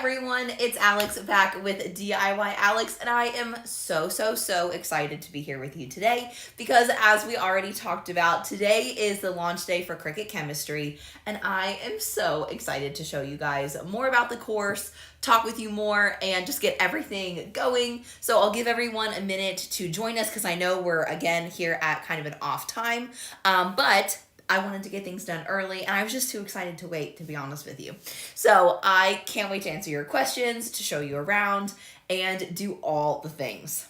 everyone, it's Alex back with DIY Alex, and I am so excited to be here with you today because as we already talked about, today is the launch day for Cricut Chemistry, and I am so excited to show you guys more about the course, talk with you more, and just get everything going. So I'll give everyone a minute to join us because I know we're again here at kind of an off time, but I wanted to get things done early, and I was just too excited to wait, to be honest with you. So I can't wait to answer your questions, to show you around, and do all the things.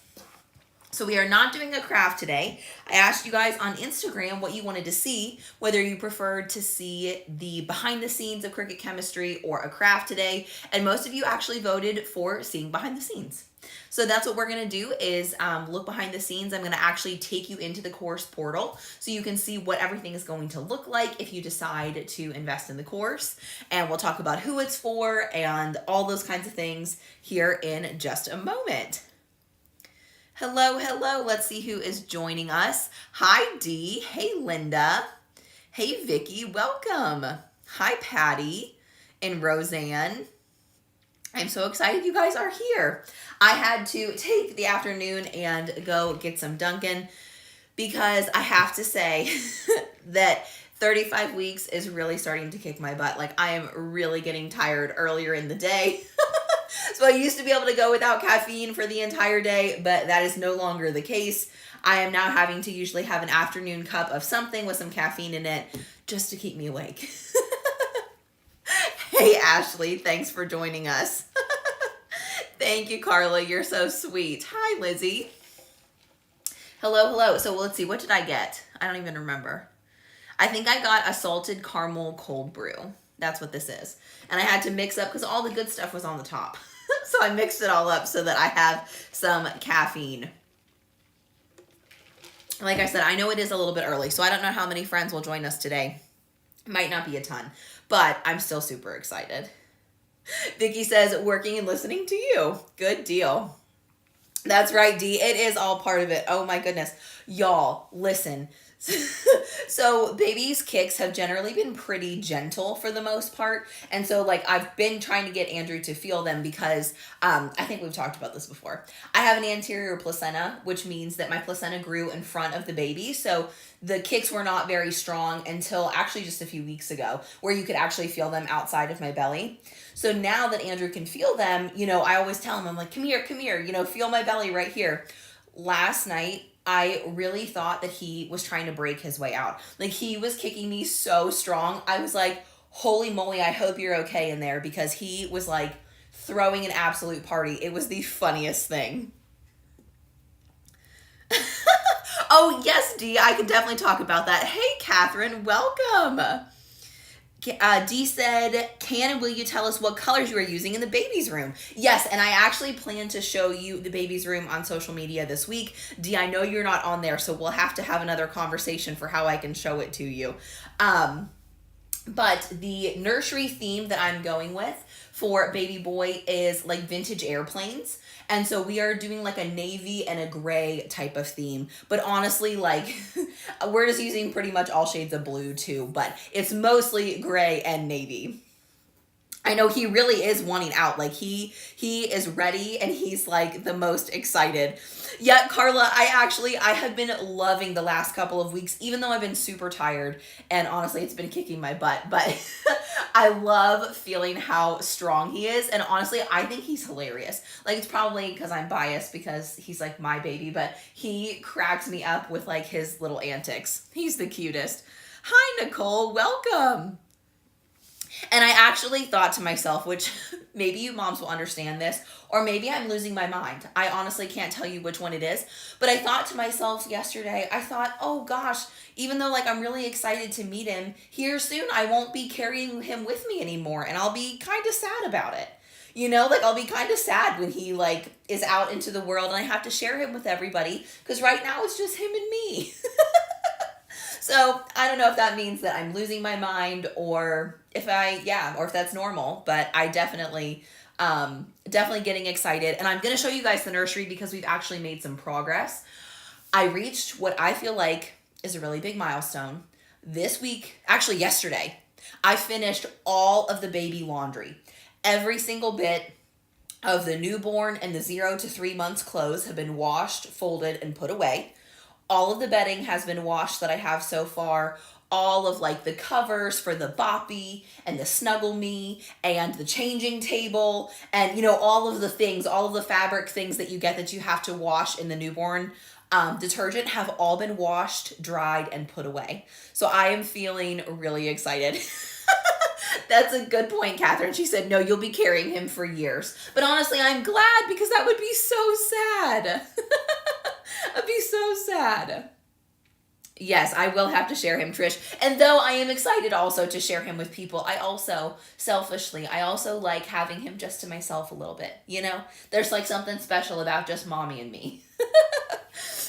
So we are not doing a craft today. I asked you guys on Instagram what you wanted to see, whether you preferred to see the behind the scenes of Cricut Chemistry or a craft today, and most of you actually voted for seeing behind the scenes. So that's what we're going to do is look behind the scenes. I'm going to actually take you into the course portal so you can see what everything is going to look like if you decide to invest in the course. And we'll talk about who it's for and all those kinds of things here in just a moment. Hello. Let's see who is joining us. Hi, Dee. Hey, Linda. Hey, Vicky. Welcome. Hi, Patty and Roseanne. I'm so excited you guys are here. I had to take the afternoon and go get some Dunkin' because I have to say that 35 weeks is really starting to kick my butt. Like, I am really getting tired earlier in the day. So I used to be able to go without caffeine for the entire day, but that is no longer the case. I am now having to usually have an afternoon cup of something with some caffeine in it just to keep me awake. Hey, Ashley, thanks for joining us. Thank you, Carla. You're so sweet. Hi, Lizzie. Hello. So let's see. What did I get? I don't even remember. I think I got a salted caramel cold brew. That's what this is. And I had to mix up because all the good stuff was on the top. So I mixed it all up so that I have some caffeine. Like I said, I know it is a little bit early, so I don't know how many friends will join us today. Might not be a ton, but I'm still super excited. Vicky says, working and listening to you. Good deal. That's right, Dee. It is all part of it. Oh my goodness. Y'all, listen. So babies' kicks have generally been pretty gentle for the most part. And so like I've been trying to get Andrew to feel them because I think we've talked about this before. I have an anterior placenta, which means that my placenta grew in front of the baby. So the kicks were not very strong until actually just a few weeks ago, where you could actually feel them outside of my belly. So now that Andrew can feel them, you know, I always tell him, I'm like, come here, you know, feel my belly right here. Last night, I really thought that he was trying to break his way out. Like, he was kicking me so strong. I was like, holy moly, I hope you're okay in there, because he was like throwing an absolute party. It was the funniest thing. Oh, yes, Dee, I can definitely talk about that. Hey, Catherine, welcome. Dee said, can and will you tell us what colors you are using in the baby's room? Yes, and I actually plan to show you the baby's room on social media this week. Dee, I know you're not on there, so we'll have to have another conversation for how I can show it to you. But the nursery theme that I'm going with for baby boy is like vintage airplanes. And so we are doing like a navy and a gray type of theme. But honestly, like we're just using pretty much all shades of blue too, but it's mostly gray and navy. I know he really is wanting out. Like he is ready and he's like the most excited. Yeah, Carla, I have been loving the last couple of weeks, even though I've been super tired and honestly it's been kicking my butt, but I love feeling how strong he is. And honestly, I think he's hilarious. Like, it's probably because I'm biased because he's like my baby, but he cracks me up with like his little antics. He's the cutest. Hi, Nicole, welcome. And I actually thought to myself, which maybe you moms will understand this, or maybe I'm losing my mind. I honestly can't tell you which one it is. But I thought to myself yesterday, I thought, oh gosh, even though like I'm really excited to meet him, here soon I won't be carrying him with me anymore. And I'll be kind of sad about it. You know, like I'll be kind of sad when he like is out into the world and I have to share him with everybody. Because right now it's just him and me. So I don't know if that means that I'm losing my mind or if that's normal, but I definitely getting excited. And I'm going to show you guys the nursery because we've actually made some progress. I reached what I feel like is a really big milestone this week. Actually, yesterday, I finished all of the baby laundry. Every single bit of the newborn and the 0 to 3 months clothes have been washed, folded, and put away. All of the bedding has been washed that I have so far. All of like the covers for the boppy and the snuggle me and the changing table and all of the things, all of the fabric things that you get that you have to wash in the newborn detergent have all been washed, dried, and put away. So I am feeling really excited. That's a good point, Catherine. She said, no, you'll be carrying him for years. But honestly, I'm glad because that would be so sad. That'd be so sad. Yes, I will have to share him, Trish. And though I am excited also to share him with people, I also, selfishly, I also like having him just to myself a little bit. There's like something special about just mommy and me.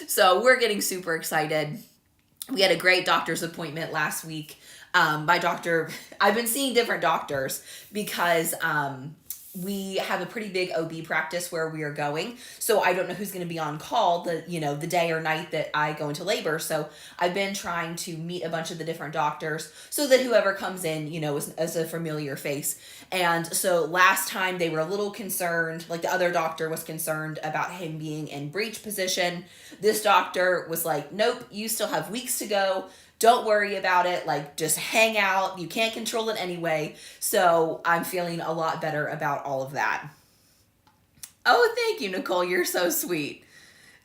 So we're getting super excited. We had a great doctor's appointment last week. My doctor, I've been seeing different doctors because we have a pretty big OB practice where we are going. So I don't know who's going to be on call the day or night that I go into labor. So I've been trying to meet a bunch of the different doctors so that whoever comes in, is a familiar face. And so last time they were a little concerned, like the other doctor was concerned about him being in breech position. This doctor was like, nope, you still have weeks to go. Don't worry about it. Like, just hang out. You can't control it anyway. So I'm feeling a lot better about all of that. Oh, thank you, Nicole. You're so sweet.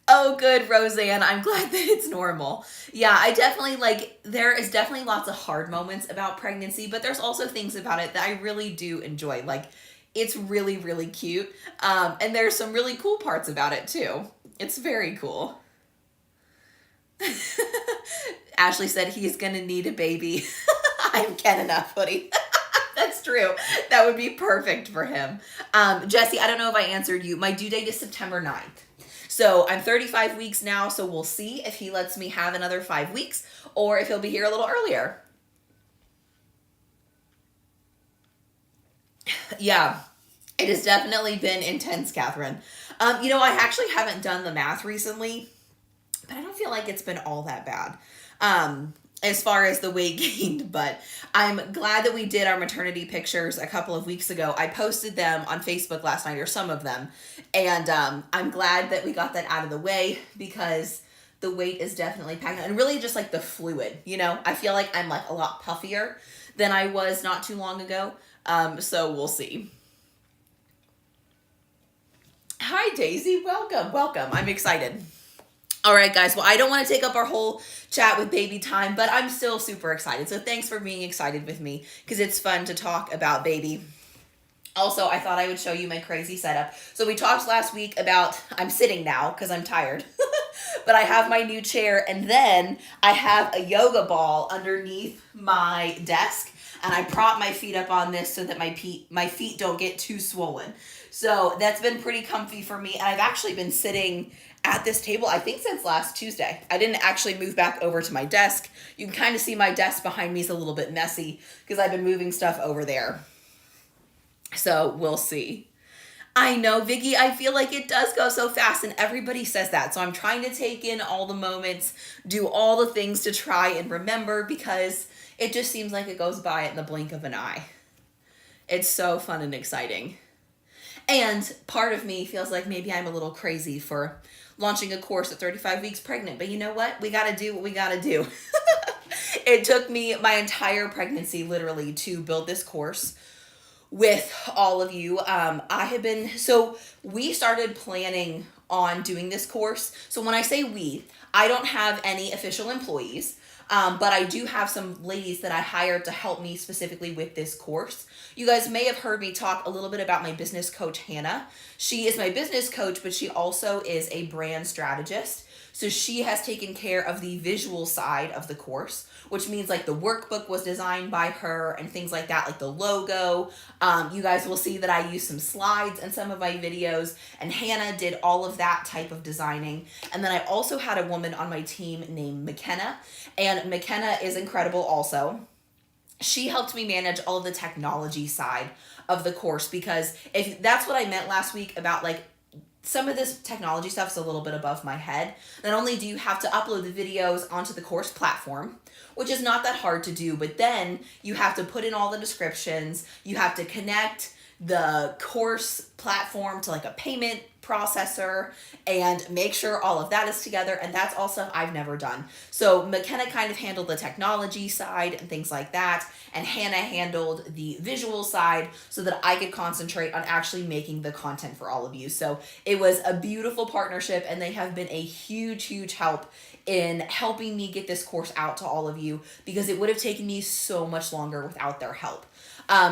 Oh, good, Roseanne. I'm glad that it's normal. Yeah, I definitely there is definitely lots of hard moments about pregnancy, but there's also things about it that I really do enjoy. Like, it's really, really cute. And there's some really cool parts about it too. It's very cool. Ashley said he's going to need a baby. I'm Ken enough, hoodie. That's true. That would be perfect for him. Jesse, I don't know if I answered you. My due date is September 9th. So I'm 35 weeks now, so we'll see if he lets me have another 5 weeks or if he'll be here a little earlier. Yeah, it has definitely been intense, Catherine. I actually haven't done the math recently, but I don't feel like it's been all that bad as far as the weight gained, but I'm glad that we did our maternity pictures a couple of weeks ago. I posted them on Facebook last night, or some of them, and I'm glad that we got that out of the way because the weight is definitely packing, and really just like the fluid, I feel like I'm like a lot puffier than I was not too long ago, so we'll see. Hi, Daisy. Welcome. I'm excited. All right, guys. Well, I don't want to take up our whole chat with baby time, but I'm still super excited. So thanks for being excited with me because it's fun to talk about baby. Also, I thought I would show you my crazy setup. So we talked last week about, I'm sitting now because I'm tired, but I have my new chair and then I have a yoga ball underneath my desk and I prop my feet up on this so that my feet don't get too swollen. So that's been pretty comfy for me. And I've actually been sitting at this table, I think since last Tuesday. I didn't actually move back over to my desk. You can kind of see my desk behind me is a little bit messy because I've been moving stuff over there. So we'll see. I know, Viggy, I feel like it does go so fast and everybody says that. So I'm trying to take in all the moments, do all the things to try and remember because it just seems like it goes by in the blink of an eye. It's so fun and exciting. And part of me feels like maybe I'm a little crazy for launching a course at 35 weeks pregnant. But you know what? We got to do what we got to do. It took me my entire pregnancy literally to build this course with all of you. So we started planning on doing this course. So when I say we, I don't have any official employees. But I do have some ladies that I hired to help me specifically with this course. You guys may have heard me talk a little bit about my business coach, Hannah. She is my business coach, but she also is a brand strategist. So she has taken care of the visual side of the course, which means like the workbook was designed by her and things like that, like the logo. You guys will see that I use some slides in some of my videos, and Hannah did all of that type of designing. And then I also had a woman on my team named McKenna, and McKenna is incredible also. She helped me manage all of the technology side of the course, because if that's what I meant last week about like some of this technology stuff is a little bit above my head. Not only do you have to upload the videos onto the course platform, which is not that hard to do, but then you have to put in all the descriptions, you have to connect the course platform to like a payment processor and make sure all of that is together. And that's all stuff I've never done. So McKenna kind of handled the technology side and things like that. And Hannah handled the visual side so that I could concentrate on actually making the content for all of you. So it was a beautiful partnership, and they have been a huge, huge help in helping me get this course out to all of you, because it would have taken me so much longer without their help.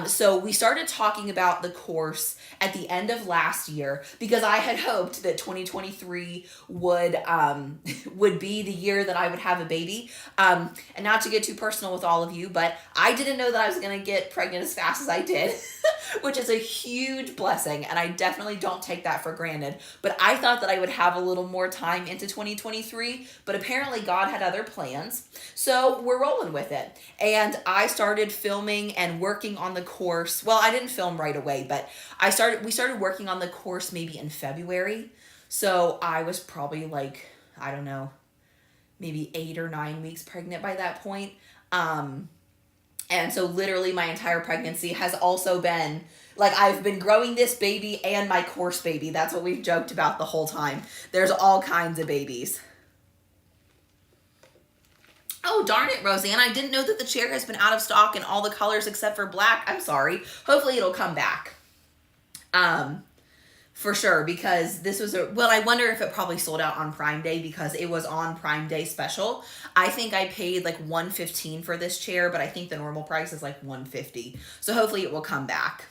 So we started talking about the course at the end of last year, because I had hoped that 2023 would be the year that I would have a baby. And not to get too personal with all of you, but I didn't know that I was going to get pregnant as fast as I did, which is a huge blessing, and I definitely don't take that for granted. But I thought that I would have a little more time into 2023, but apparently God had other plans. So we're rolling with it. And I started filming and working on the course. Well, I didn't film right away, but we started working on the course maybe in February. So I was probably like, I don't know, maybe 8 or 9 weeks pregnant by that point. And so literally my entire pregnancy has also been like, I've been growing this baby and my course baby. That's what we've joked about the whole time. There's all kinds of babies. Oh, darn it, Roseanne. I didn't know that the chair has been out of stock in all the colors except for black. I'm sorry. Hopefully it'll come back. For sure, because this was well, I wonder if it probably sold out on Prime Day, because it was on Prime Day special. I think I paid like $115 for this chair, but I think the normal price is like $150. So hopefully it will come back.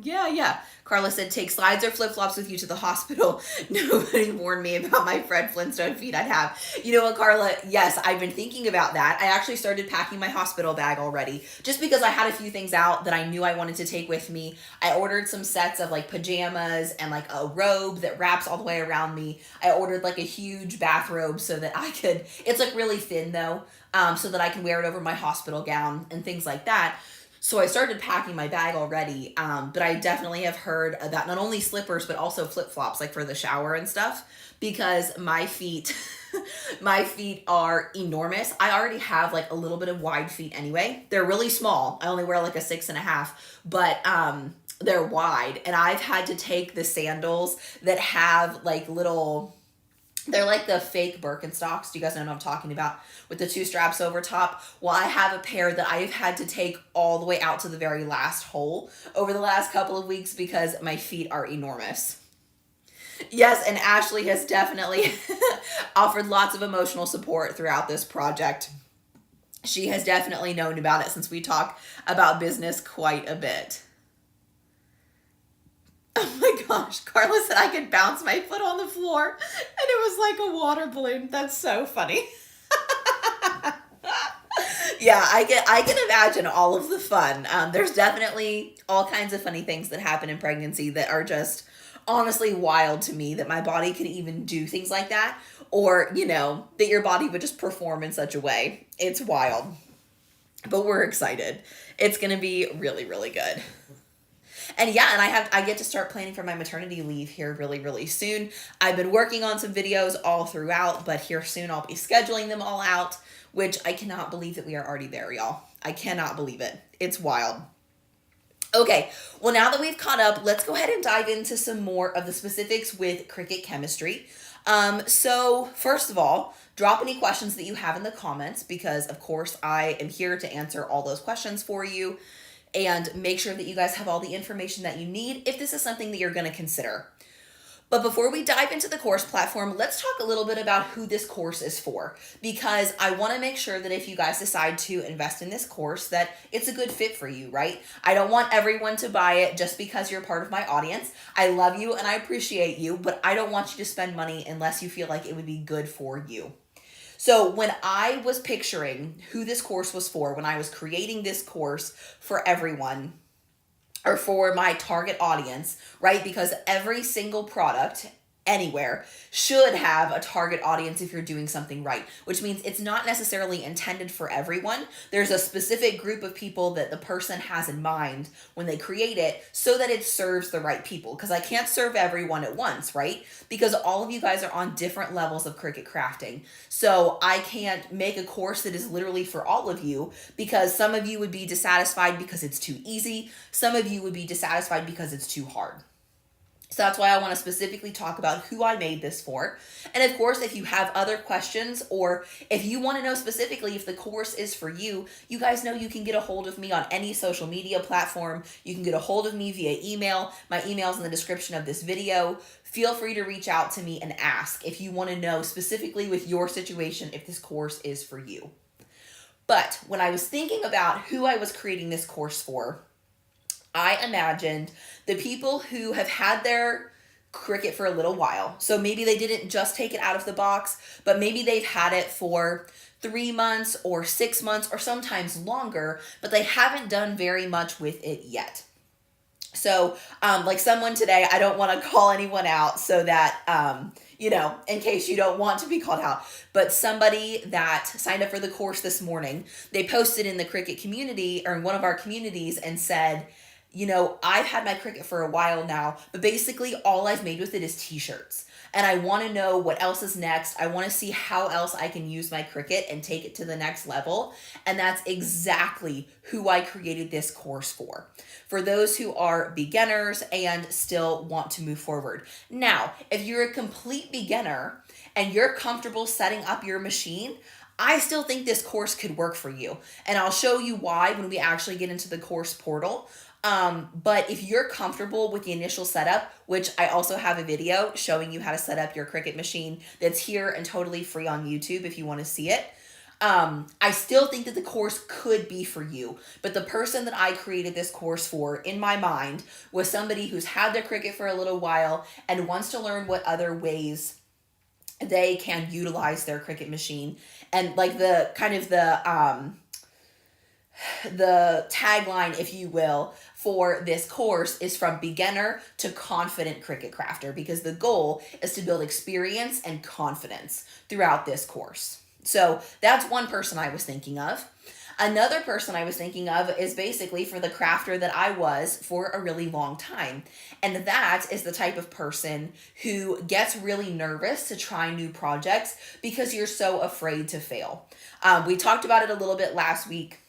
Yeah. Carla said, take slides or flip-flops with you to the hospital. Nobody warned me about my Fred Flintstone feet I'd have. You know what, Carla? Yes, I've been thinking about that. I actually started packing my hospital bag already, just because I had a few things out that I knew I wanted to take with me. I ordered some sets of like pajamas and like a robe that wraps all the way around me. I ordered like a huge bathrobe so that I could, it's like really thin though, so that I can wear it over my hospital gown and things like that. So I started packing my bag already, but I definitely have heard that not only slippers, but also flip-flops, like for the shower and stuff, because my feet, my feet are enormous. I already have like a little bit of wide feet anyway. They're really small. I only wear like a 6.5, but they're wide. And I've had to take the sandals that have like little, they're like the fake Birkenstocks. Do you guys know what I'm talking about? With the 2 straps over top. Well, I have a pair that I've had to take all the way out to the very last hole over the last couple of weeks because my feet are enormous. Yes, and Ashley has definitely offered lots of emotional support throughout this project. She has definitely known about it since we talk about business quite a bit. Oh my gosh, Carla said I could bounce my foot on the floor and it was like a water balloon. That's so funny. Yeah, I can imagine all of the fun. There's definitely all kinds of funny things that happen in pregnancy that are just honestly wild to me, that my body could even do things like that, or, you know, that your body would just perform in such a way. It's wild. But we're excited. It's going to be really, really good. And yeah, and I get to start planning for my maternity leave here really, really soon. I've been working on some videos all throughout, but here soon I'll be scheduling them all out, which I cannot believe that we are already there, y'all. I cannot believe it. It's wild. Okay, well, now that we've caught up, let's go ahead and dive into some more of the specifics with Cricut chemistry. So first of all, drop any questions that you have in the comments, because of course I am here to answer all those questions for you and make sure that you guys have all the information that you need if this is something that you're going to consider. But before we dive into the course platform, let's talk a little bit about who this course is for, because I want to make sure that if you guys decide to invest in this course, that it's a good fit for you, right? I don't want everyone to buy it just because you're part of my audience. I love you and I appreciate you, but I don't want you to spend money unless you feel like it would be good for you. So when I was picturing who this course was for, when I was creating this course for everyone, or for my target audience, right? Because every single product anywhere should have a target audience if you're doing something right, which means it's not necessarily intended for everyone. There's a specific group of people that the person has in mind when they create it so that it serves the right people, because I can't serve everyone at once, right? Because all of you guys are on different levels of Cricut crafting. So I can't make a course that is literally for all of you, because some of you would be dissatisfied because it's too easy. Some of you would be dissatisfied because it's too hard. So that's why I want to specifically talk about who I made this for. And of course, if you have other questions, or if you want to know specifically if the course is for you, you guys know you can get a hold of me on any social media platform. You can get a hold of me via email. My email's in the description of this video. Feel free to reach out to me and ask if you want to know specifically with your situation if this course is for you. But when I was thinking about who I was creating this course for, I imagined the people who have had their Cricut for a little while. So maybe they didn't just take it out of the box, but maybe they've had it for 3 months or 6 months or sometimes longer, but they haven't done very much with it yet. So like someone today, I don't want to call anyone out so that, in case you don't want to be called out, but somebody that signed up for the course this morning, they posted in the Cricut community or in one of our communities and said, I've had my Cricut for a while now, but basically all I've made with it is t-shirts. And I want to know what else is next. I want to see how else I can use my Cricut and take it to the next level. And that's exactly who I created this course for. For those who are beginners and still want to move forward. Now, if you're a complete beginner and you're comfortable setting up your machine, I still think this course could work for you. And I'll show you why when we actually get into the course portal. But if you're comfortable with the initial setup, which I also have a video showing you how to set up your Cricut machine that's here and totally free on YouTube if you want to see it. I still think that the course could be for you, but the person that I created this course for in my mind was somebody who's had their Cricut for a little while and wants to learn what other ways they can utilize their Cricut machine. And like the tagline, if you will, for this course is from beginner to confident Cricut crafter, because the goal is to build experience and confidence throughout this course. So that's one person I was thinking of. Another person I was thinking of is basically for the crafter that I was for a really long time. And that is the type of person who gets really nervous to try new projects because you're so afraid to fail. We talked about it a little bit last week.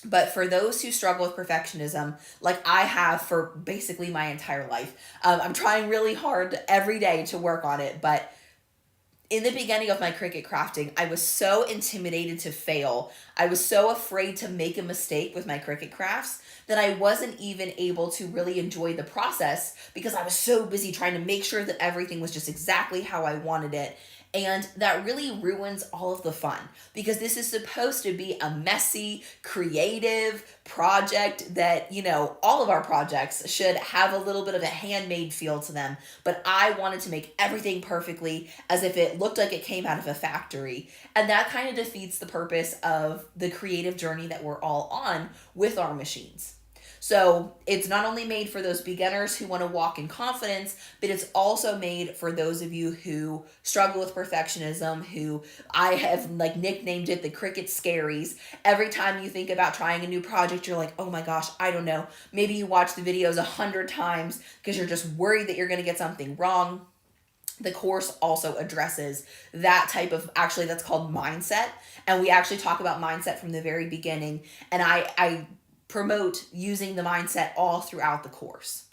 But for those who struggle with perfectionism, like I have for basically my entire life, I'm trying really hard every day to work on it. But in the beginning of my Cricut crafting, I was so intimidated to fail. I was so afraid to make a mistake with my Cricut crafts that I wasn't even able to really enjoy the process because I was so busy trying to make sure that everything was just exactly how I wanted it. And that really ruins all of the fun, because this is supposed to be a messy, creative project that, all of our projects should have a little bit of a handmade feel to them. But I wanted to make everything perfectly as if it looked like it came out of a factory. And that kind of defeats the purpose of the creative journey that we're all on with our machines. So it's not only made for those beginners who want to walk in confidence, but it's also made for those of you who struggle with perfectionism, who I have nicknamed it the Cricut scaries. Every time you think about trying a new project, you're like, oh my gosh, I don't know. Maybe you watch the videos 100 times because you're just worried that you're going to get something wrong. The course also addresses that type of, actually that's called mindset. And we actually talk about mindset from the very beginning. And I promote using the mindset all throughout the course.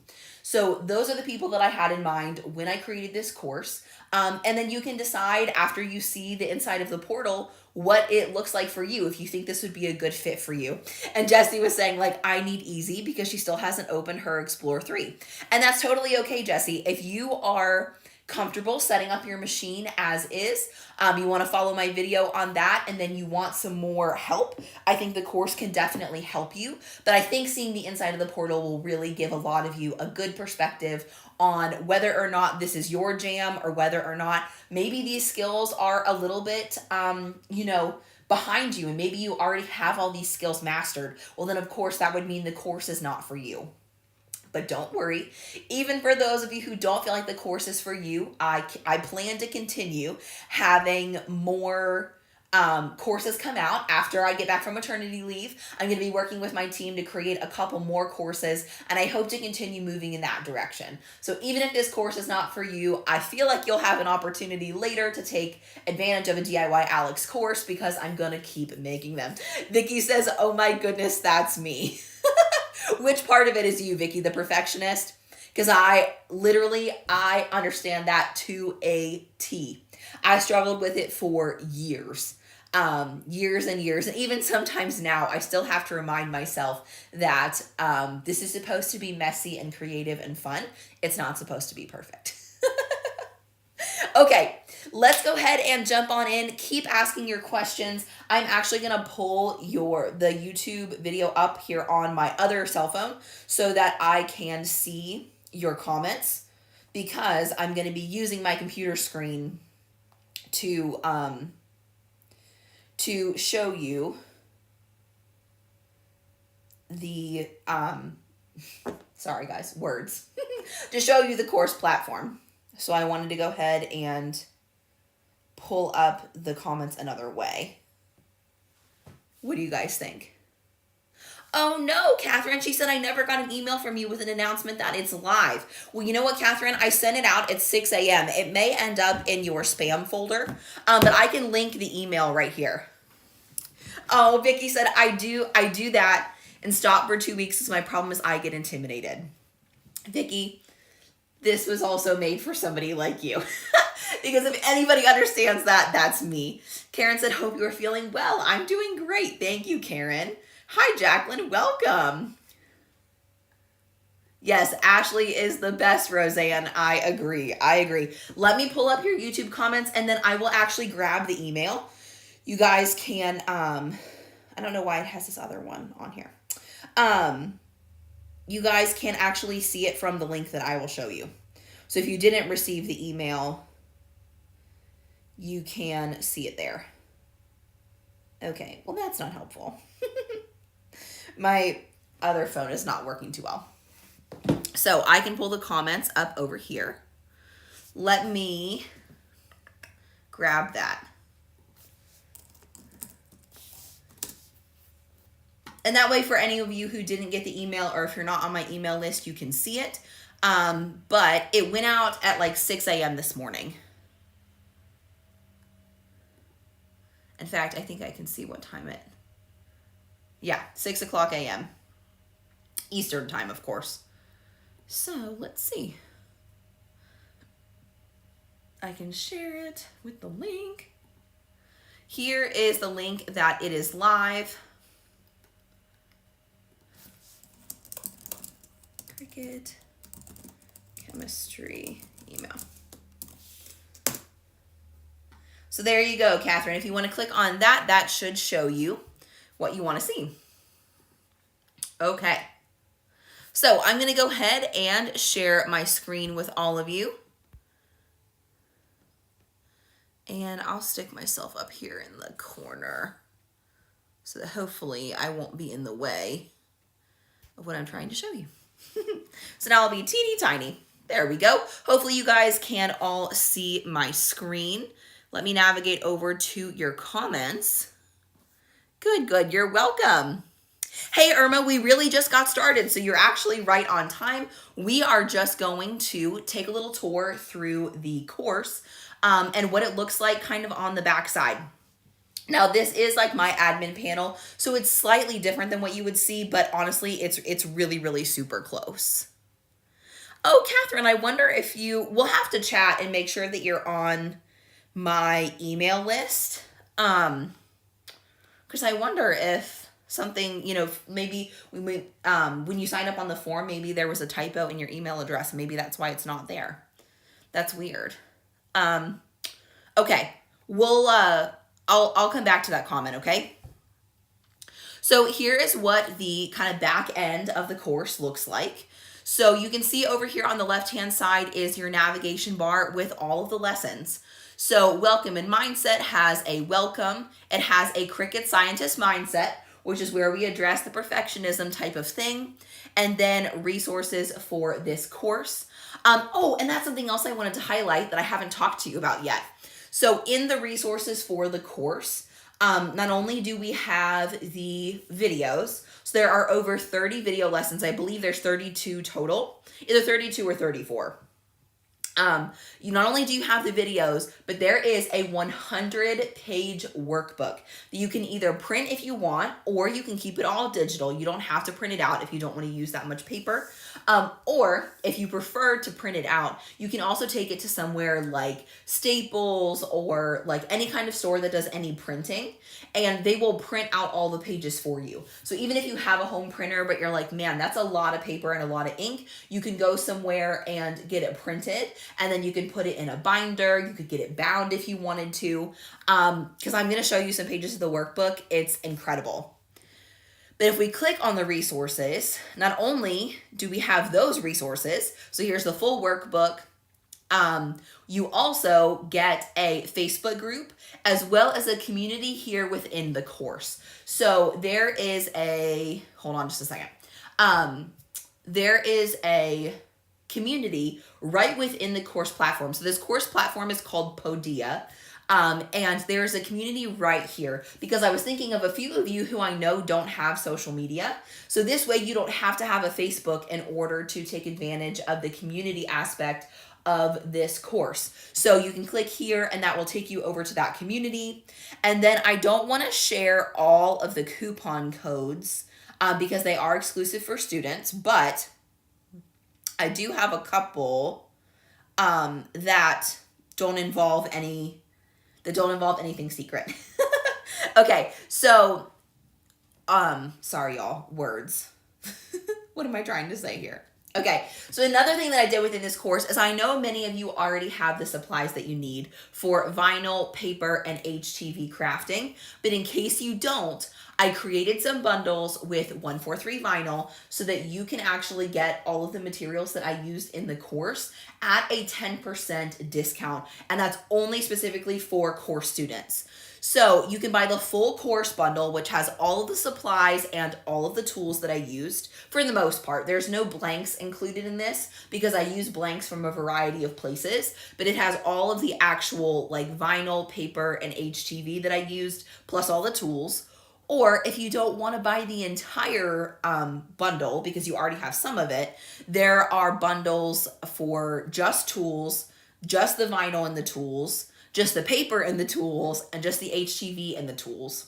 So those are the people that I had in mind when I created this course. And then you can decide after you see the inside of the portal what it looks like for you, if you think this would be a good fit for you. And Jessie was saying I need easy because she still hasn't opened her Explore 3. And that's totally okay, Jessie. If you are comfortable setting up your machine as is, you want to follow my video on that, and then you want some more help, I think the course can definitely help you. But I think seeing the inside of the portal will really give a lot of you a good perspective on whether or not this is your jam, or whether or not maybe these skills are a little bit, behind you, and maybe you already have all these skills mastered. Well, then of course that would mean the course is not for you. But don't worry, even for those of you who don't feel like the course is for you, I plan to continue having more courses come out after I get back from maternity leave. I'm going to be working with my team to create a couple more courses, and I hope to continue moving in that direction. So even if this course is not for you, I feel like you'll have an opportunity later to take advantage of a DIY Alex course because I'm going to keep making them. Vicky says, oh my goodness, that's me. Which part of it is you, Vicky, the perfectionist? Because I understand that to a T. I struggled with it for years. Years and years, and even sometimes now I still have to remind myself that this is supposed to be messy and creative and fun. It's not supposed to be perfect. Okay, let's go ahead and jump on in. Keep asking your questions. I'm actually gonna pull the YouTube video up here on my other cell phone so that I can see your comments, because I'm gonna be using my computer screen to show you the, sorry guys, words, to show you the course platform. So I wanted to go ahead and pull up the comments another way. What do you guys think? Oh no, Catherine, she said, I never got an email from you with an announcement that it's live. Well, you know what, Catherine? I sent it out at 6 a.m. It may end up in your spam folder, but I can link the email right here. Oh, Vicky said, I do that and stop for 2 weeks because my problem is I get intimidated. Vicky, this was also made for somebody like you. Because if anybody understands that, that's me. Karen said, hope you are feeling well. I'm doing great. Thank you, Karen. Hi, Jacqueline. Welcome. Yes, Ashley is the best, Roseanne. I agree. Let me pull up your YouTube comments, and then I will actually grab the email. You guys can, I don't know why it has this other one on here. You guys can actually see it from the link that I will show you. So if you didn't receive the email, you can see it there. Okay, well, that's not helpful. My other phone is not working too well. So I can pull the comments up over here. Let me grab that. And that way, for any of you who didn't get the email, or if you're not on my email list, you can see it. But it went out at like 6 a.m. this morning. In fact, I think I can see what time yeah, 6 o'clock a.m. Eastern time, of course. So let's see. I can share it with the link. Here is the link that it is live. Cricut chemistry email. So there you go, Catherine. If you want to click on that, that should show you what you want to see. Okay. So I'm going to go ahead and share my screen with all of you. And I'll stick myself up here in the corner so that hopefully I won't be in the way of what I'm trying to show you. So now I'll be teeny tiny. There we go. Hopefully you guys can all see my screen. Let me navigate over to your comments. Good. You're welcome. Hey, Irma, we really just got started, so you're actually right on time. We are just going to take a little tour through the course and what it looks like kind of on the back side. Now, this is like my admin panel, so it's slightly different than what you would see, but honestly, it's really, really super close. Oh, Catherine, I wonder if we'll have to chat and make sure that you're on my email list. Because I wonder if something, maybe when you sign up on the form, maybe there was a typo in your email address. Maybe that's why it's not there. That's weird. Okay, I'll come back to that comment, okay? So here is what the kind of back end of the course looks like. So you can see over here on the left-hand side is your navigation bar with all of the lessons. So Welcome in Mindset has a welcome. It has a Cricut Scientist Mindset, which is where we address the perfectionism type of thing, and then resources for this course. Oh, and that's something else I wanted to highlight that I haven't talked to you about yet. So in the resources for the course, not only do we have the videos, so there are over 30 video lessons. I believe there's 32 total, either 32 or 34. You not only do you have the videos, but there is a 100-page workbook that you can either print if you want, or you can keep it all digital. You don't have to print it out if you don't want to use that much paper. Or if you prefer to print it out, you can also take it to somewhere like Staples or like any kind of store that does any printing, and they will print out all the pages for you. So even if you have a home printer, but you're like, man, that's a lot of paper and a lot of ink, you can go somewhere and get it printed, and then you can put it in a binder. You could get it bound if you wanted to, because I'm going to show you some pages of the workbook. It's incredible. But if we click on the resources, not only do we have those resources, so here's the full workbook, you also get a Facebook group as well as a community here within the course. So there is a, hold on just a second. There is a community right within the course platform. So this course platform is called Podia. And there's a community right here because I was thinking of a few of you who I know don't have social media. So this way you don't have to have a Facebook in order to take advantage of the community aspect of this course. So you can click here and that will take you over to that community. And then I don't want to share all of the coupon codes because they are exclusive for students, but I do have a couple that don't involve anything secret. Okay, so sorry y'all, words. What am I trying to say here? Okay, so another thing that I did within this course is I know many of you already have the supplies that you need for vinyl, paper, and HTV crafting, but in case you don't, I created some bundles with 143 vinyl so that you can actually get all of the materials that I used in the course at a 10% discount, and that's only specifically for course students. So you can buy the full course bundle, which has all of the supplies and all of the tools that I used for the most part. There's no blanks included in this because I use blanks from a variety of places, but it has all of the actual like vinyl, paper, and HTV that I used, plus all the tools. Or if you don't want to buy the entire bundle because you already have some of it, there are bundles for just tools, just the vinyl and the tools, just the paper and the tools, and just the HTV and the tools.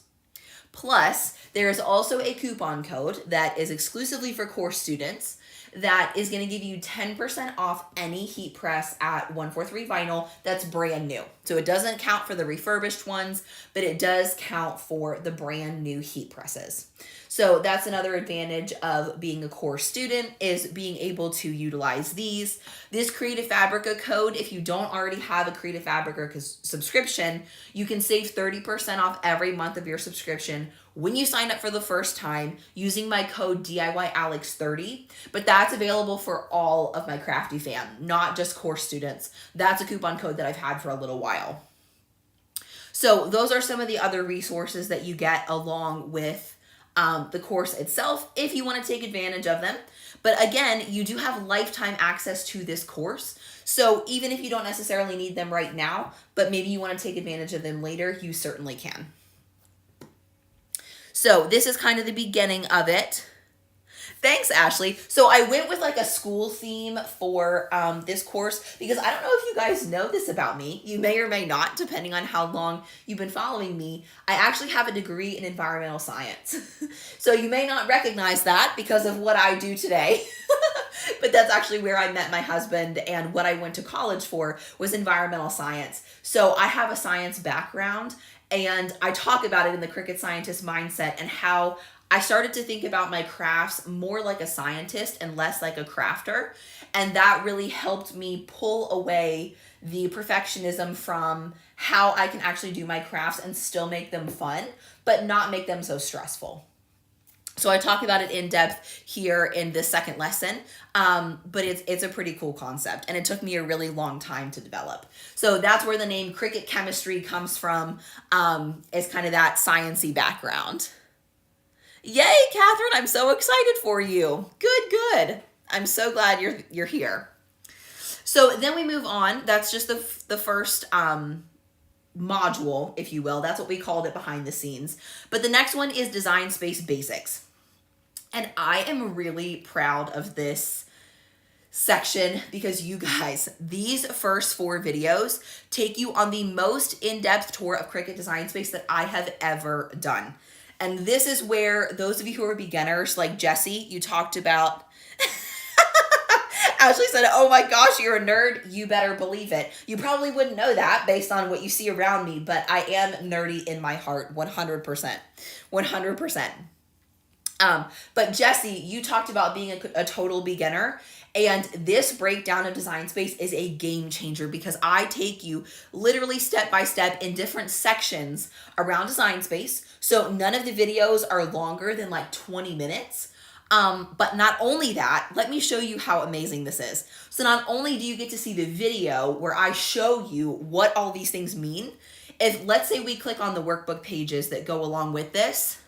Plus, there is also a coupon code that is exclusively for course students that is going to give you 10% off any heat press at 143 vinyl that's brand new. So it doesn't count for the refurbished ones, but it does count for the brand new heat presses. So that's another advantage of being a course student, is being able to utilize these. This Creative Fabrica code, if you don't already have a Creative Fabrica subscription, you can save 30% off every month of your subscription when you sign up for the first time using my code DIYAlex30, but that's available for all of my Crafty fam, not just course students. That's a coupon code that I've had for a little while. So those are some of the other resources that you get along with the course itself if you want to take advantage of them. But again, you do have lifetime access to this course. So even if you don't necessarily need them right now, but maybe you want to take advantage of them later, you certainly can. So this is kind of the beginning of it. Thanks, Ashley. So I went with like a school theme for this course because I don't know if you guys know this about me. You may or may not, depending on how long you've been following me. I actually have a degree in environmental science. So you may not recognize that because of what I do today. But that's actually where I met my husband, and what I went to college for was environmental science. So I have a science background, and I talk about it in the Cricut Scientist Mindset and how I started to think about my crafts more like a scientist and less like a crafter. And that really helped me pull away the perfectionism from how I can actually do my crafts and still make them fun, but not make them so stressful. So I talk about it in depth here in this second lesson, but it's a pretty cool concept, and it took me a really long time to develop. So that's where the name Cricut Chemistry comes from, is kind of that science-y background. Yay, Catherine, I'm so excited for you. Good, good. I'm so glad you're here. So then we move on. That's just the first module, if you will. That's what we called it behind the scenes. But the next one is Design Space Basics. And I am really proud of this section because you guys, these first 4 videos take you on the most in-depth tour of Cricut Design Space that I have ever done. And this is where those of you who are beginners, like Jessie, you talked about. Ashley said, oh my gosh, you're a nerd. You better believe it. You probably wouldn't know that based on what you see around me, but I am nerdy in my heart, 100%. 100%. But Jessie, you talked about being a total beginner, and this breakdown of Design Space is a game changer because I take you literally step by step in different sections around Design Space. So none of the videos are longer than like 20 minutes. But not only that, let me show you how amazing this is. So not only do you get to see the video where I show you what all these things mean, if let's say we click on the workbook pages that go along with this,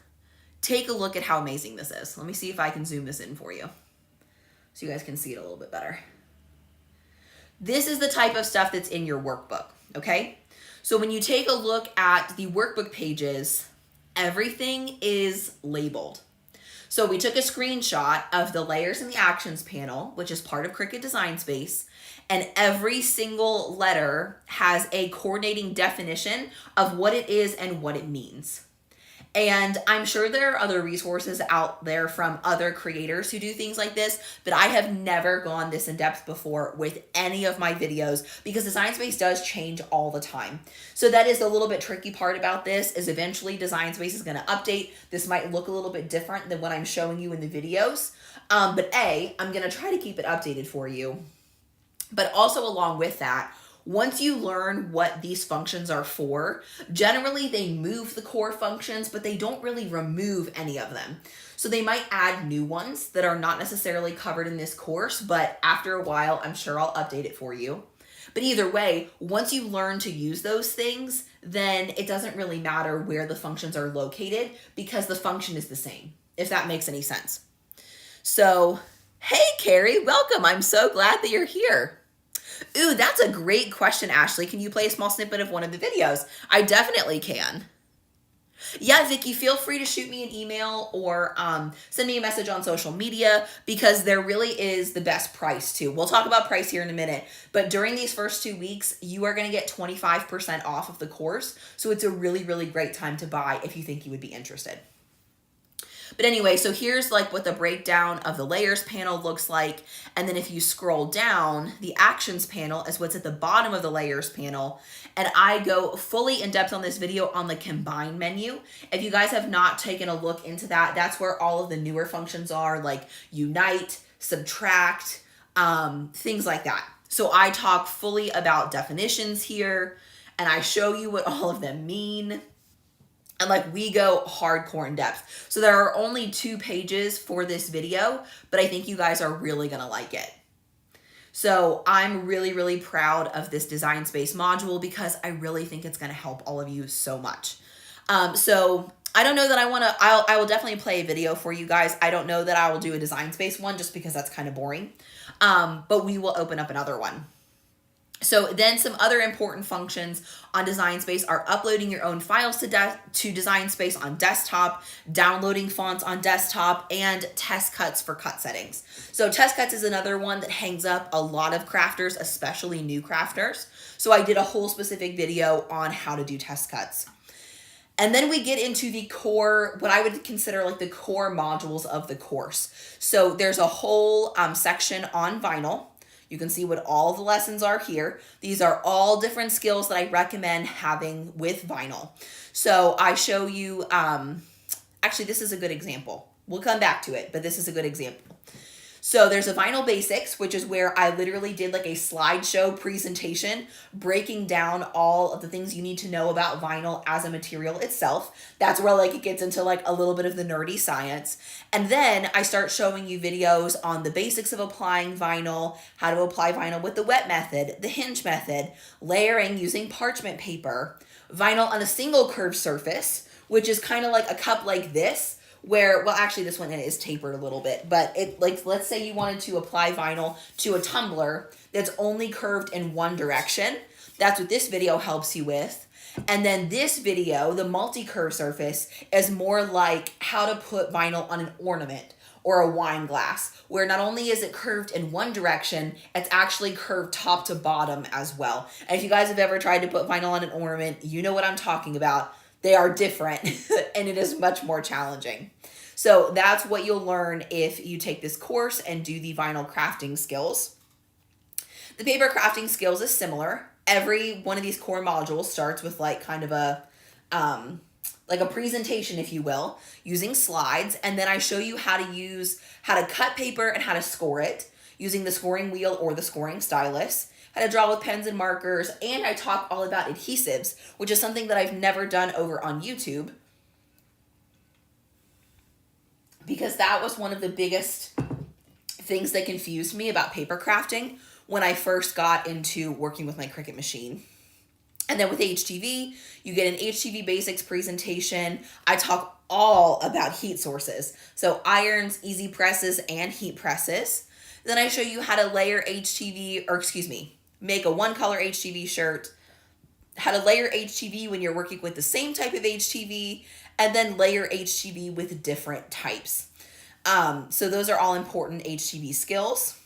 take a look at how amazing this is. Let me see if I can zoom this in for you so you guys can see it a little bit better. This is the type of stuff that's in your workbook, okay? So when you take a look at the workbook pages, everything is labeled. So we took a screenshot of the layers in the actions panel, which is part of Cricut Design Space, and every single letter has a coordinating definition of what it is and what it means. And I'm sure there are other resources out there from other creators who do things like this, but I have never gone this in depth before with any of my videos because Design Space does change all the time. So that is a little bit tricky part about this is eventually Design Space is going to update. This might look a little bit different than what I'm showing you in the videos. But I'm going to try to keep it updated for you. But also along with that, once you learn what these functions are for, generally they move the core functions, but they don't really remove any of them. So they might add new ones that are not necessarily covered in this course, but after a while, I'm sure I'll update it for you. But either way, once you learn to use those things, then it doesn't really matter where the functions are located because the function is the same, if that makes any sense. So, hey, Carrie, welcome. I'm so glad that you're here. Ooh, that's a great question, Ashley. Can you play a small snippet of one of the videos? I definitely can. Yeah, Vicky, feel free to shoot me an email or send me a message on social media because there really is the best price too. We'll talk about price here in a minute, but during these first 2 weeks, you are going to get 25% off of the course. So it's a really, really great time to buy if you think you would be interested. But anyway, so here's like what the breakdown of the layers panel looks like. And then if you scroll down, the actions panel is what's at the bottom of the layers panel. And I go fully in depth on this video on the combine menu. If you guys have not taken a look into that, that's where all of the newer functions are like unite, subtract, things like that. So I talk fully about definitions here and I show you what all of them mean. And like we go hardcore in depth. So there are only 2 pages for this video, but I think you guys are really gonna like it. So I'm really, really proud of this Design Space module because I really think it's gonna help all of you so much. So I don't know that I will definitely play a video for you guys. I don't know that I will do a Design Space one just because that's kind of boring. But we will open up another one. So then some other important functions on Design Space are uploading your own files to Design Space on desktop, downloading fonts on desktop, and test cuts for cut settings. So test cuts is another one that hangs up a lot of crafters, especially new crafters. So I did a whole specific video on how to do test cuts. And then we get into the core, what I would consider like the core modules of the course. So there's a whole section on vinyl. You can see what all the lessons are here. These are all different skills that I recommend having with vinyl. So I show you, actually this is a good example. We'll come back to it, but this is a good example. So there's a vinyl basics, which is where I literally did like a slideshow presentation breaking down all of the things you need to know about vinyl as a material itself. That's where like it gets into like a little bit of the nerdy science. And then I start showing you videos on the basics of applying vinyl, how to apply vinyl with the wet method, the hinge method, layering using parchment paper, vinyl on a single curved surface, which is kind of like a cup like this, where, well, actually this one is tapered a little bit, but it, like, let's say you wanted to apply vinyl to a tumbler that's only curved in one direction. That's what this video helps you with. And then this video, the multi-curve surface, is more like how to put vinyl on an ornament or a wine glass, where not only is it curved in one direction, it's actually curved top to bottom as well. And if you guys have ever tried to put vinyl on an ornament, you know what I'm talking about. They are different and it is much more challenging. So that's what you'll learn if you take this course and do the vinyl crafting skills. The paper crafting skills is similar. Every one of these core modules starts with like kind of a, like a presentation, if you will, using slides. And then I show you how to cut paper and how to score it using the scoring wheel or the scoring stylus, how to draw with pens and markers. And I talk all about adhesives, which is something that I've never done over on YouTube, because that was one of the biggest things that confused me about paper crafting when I first got into working with my Cricut machine. And then with HTV, you get an HTV basics presentation. I talk all about heat sources. So irons, easy presses, and heat presses. Then I show you how to layer HTV, or excuse me, make a one color HTV shirt, how to layer HTV when you're working with the same type of HTV, and then layer HTV with different types. So those are all important HTV skills.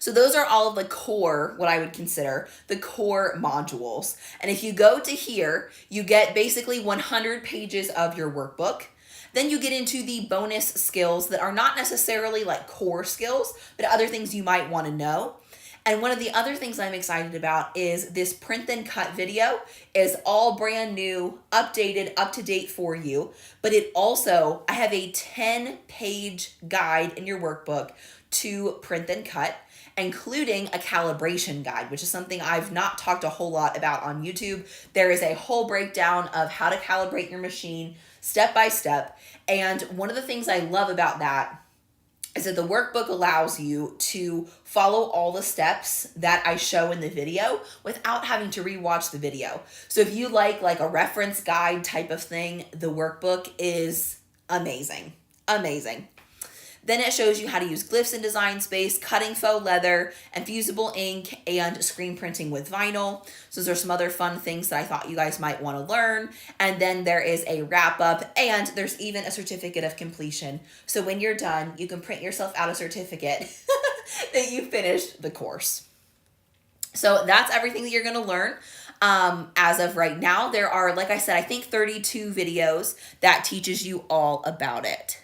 So those are all of the core, what I would consider the core modules. And if you go to here, you get basically 100 pages of your workbook. Then you get into the bonus skills that are not necessarily like core skills, but other things you might want to know. And one of the other things I'm excited about is this print then cut video is all brand new, updated, up to date for you. But it also, I have a 10-page guide in your workbook to print then cut, including a calibration guide, which is something I've not talked a whole lot about on YouTube. There is a whole breakdown of how to calibrate your machine step by step. And one of the things I love about that is that the workbook allows you to follow all the steps that I show in the video without having to rewatch the video. So if you like a reference guide type of thing, the workbook is amazing, amazing. Then it shows you how to use glyphs in Design Space, cutting faux leather, and fusible ink, and screen printing with vinyl. So those are some other fun things that I thought you guys might want to learn. And then there is a wrap up, and there's even a certificate of completion. So when you're done, you can print yourself out a certificate that you finished the course. So that's everything that you're going to learn. As of right now, there are, like I said, I think 32 videos that teaches you all about it.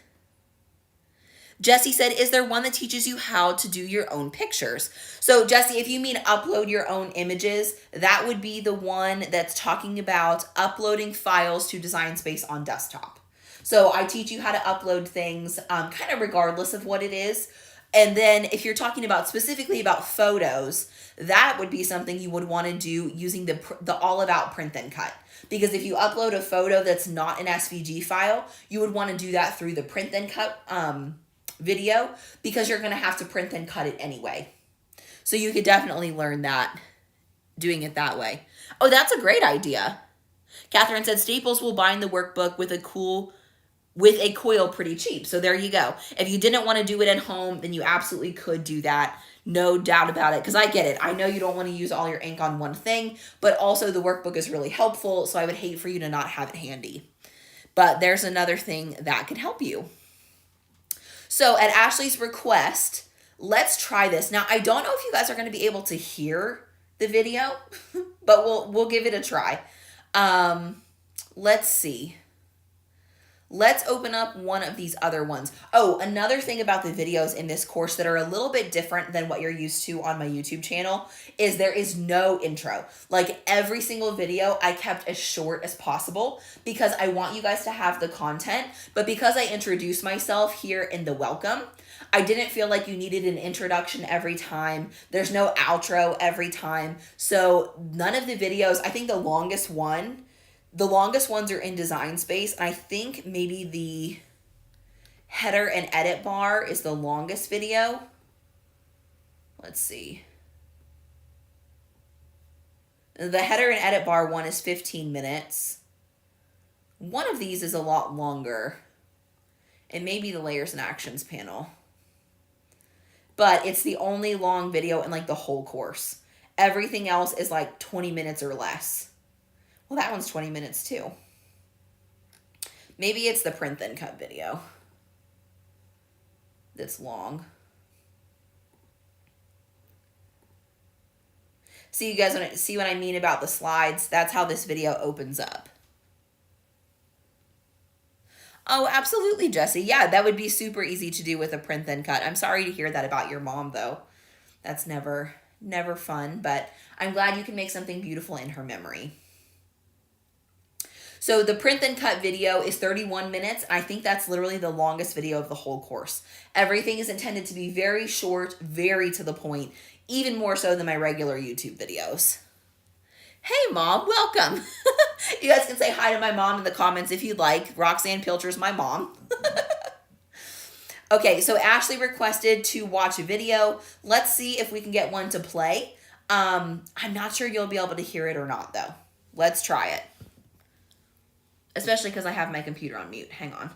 Jesse said, is there one that teaches you how to do your own pictures? So Jesse, if you mean upload your own images, that would be the one that's talking about uploading files to Design Space on desktop. So I teach you how to upload things kind of regardless of what it is. And then if you're talking about specifically about photos, that would be something you would want to do using the all about print then cut. Because if you upload a photo that's not an SVG file, you would want to do that through the print then cut video, because you're going to have to print and cut it anyway. So you could definitely learn that doing it that way. Oh, that's a great idea. Catherine said Staples will bind the workbook with a coil pretty cheap. So there you go. If you didn't want to do it at home, then you absolutely could do that. No doubt about it. Because I get it. I know you don't want to use all your ink on one thing, but also the workbook is really helpful. So I would hate for you to not have it handy. But there's another thing that could help you. So at Ashley's request, let's try this. Now, I don't know if you guys are going to be able to hear the video, but we'll give it a try. Let's see. Let's open up one of these other ones. Oh, another thing about the videos in this course that are a little bit different than what you're used to on my YouTube channel is there is no intro. Like every single video I kept as short as possible because I want you guys to have the content, but because I introduce myself here in the welcome, I didn't feel like you needed an introduction every time. There's no outro every time. So none of the videos, I think the longest ones are in Design Space. I think maybe the header and edit bar is the longest video. Let's see. The header and edit bar one is 15 minutes. One of these is a lot longer. It may be the layers and actions panel. But it's the only long video in like the whole course. Everything else is like 20 minutes or less. Well, that one's 20 minutes too. Maybe it's the print then cut video that's long. See, you guys see what I mean about the slides? That's how this video opens up. Oh, absolutely, Jesse. Yeah, that would be super easy to do with a print then cut. I'm sorry to hear that about your mom, though. That's never fun, but I'm glad you can make something beautiful in her memory. So the print then cut video is 31 minutes. I think that's literally the longest video of the whole course. Everything is intended to be very short, very to the point, even more so than my regular YouTube videos. Hey, Mom, welcome. You guys can say hi to my mom in the comments if you'd like. Roxanne Pilcher's my mom. Okay, so Ashley requested to watch a video. Let's see if we can get one to play. I'm not sure you'll be able to hear it or not, though. Let's try it. Especially because I have my computer on mute. Hang on.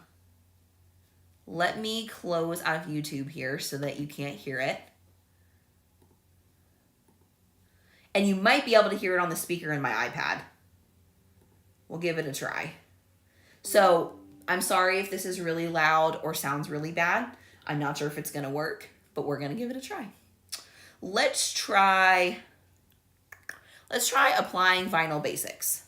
Let me close out of YouTube here so that you can't hear it. And you might be able to hear it on the speaker in my iPad. We'll give it a try. So I'm sorry if this is really loud or sounds really bad. I'm not sure if it's going to work, but we're going to give it a try. Let's try applying vinyl basics.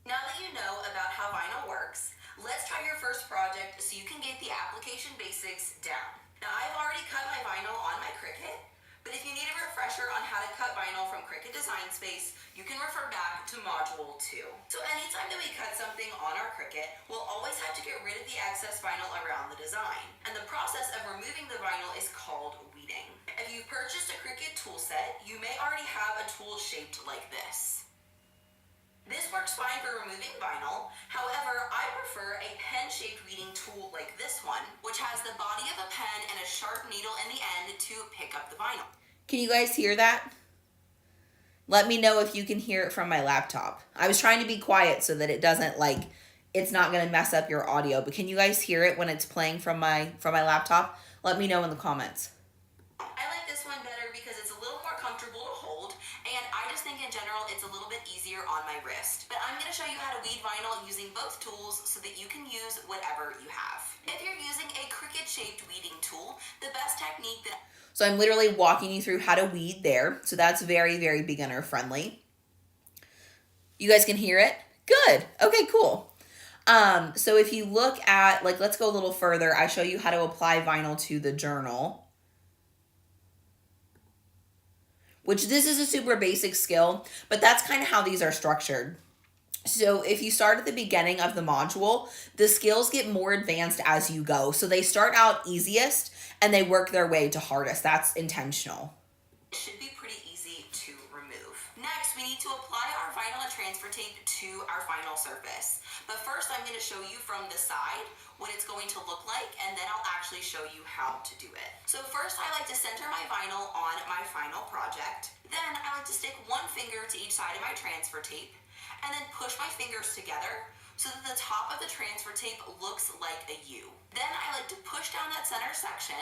Now that you know about how vinyl works, let's try your first project so you can get the application basics down. Now, I've already cut my vinyl on my Cricut, but if you need a refresher on how to cut vinyl from Cricut Design Space, you can refer back to Module 2. So anytime that we cut something on our Cricut, we'll always have to get rid of the excess vinyl around the design. And the process of removing the vinyl is called weeding. If you've purchased a Cricut tool set, you may already have a tool shaped like this. This works fine for removing vinyl. However, I prefer a pen-shaped weeding tool like this one, which has the body of a pen and a sharp needle in the end to pick up the vinyl. Can you guys hear that? Let me know if you can hear it from my laptop. I was trying to be quiet so that it doesn't it's not going to mess up your audio, but can you guys hear it when it's playing from my laptop? Let me know in the comments. I like this one better because it's a little more comfortable to hold, and I just think in general it's a little bit easier on my wrist. But I'm going to show you how to weed vinyl using both tools so that you can use whatever you have. If you're using a Cricut-shaped weeding tool, the best technique that... So I'm literally walking you through how to weed there. So that's very, very beginner friendly. You guys can hear it? Good. Okay, cool. So if you look at, let's go a little further. I show you how to apply vinyl to the journal, which this is a super basic skill, but that's kind of how these are structured. So if you start at the beginning of the module, the skills get more advanced as you go. So they start out easiest and they work their way to hardest. That's intentional. It should be pretty easy to remove. Next, we need to apply our vinyl and transfer tape to our final surface. But first, I'm going to show you from the side what it's going to look like, and then I'll actually show you how to do it. So first, I like to center my vinyl on my final project. Then I like to stick one finger to each side of my transfer tape, and then push my fingers together so that the top of the transfer tape looks like a U. Then I like to push down that center section,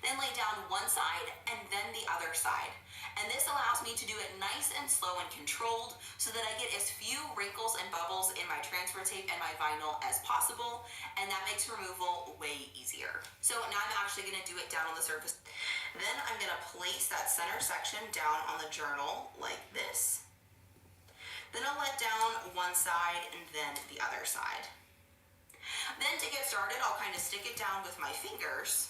then lay down one side and then the other side. And this allows me to do it nice and slow and controlled so that I get as few wrinkles and bubbles in my transfer tape and my vinyl as possible, and that makes removal way easier. So now I'm actually going to do it down on the surface. Then I'm going to place that center section down on the journal like this. Then I'll let down one side and then the other side. Then to get started, I'll kind of stick it down with my fingers.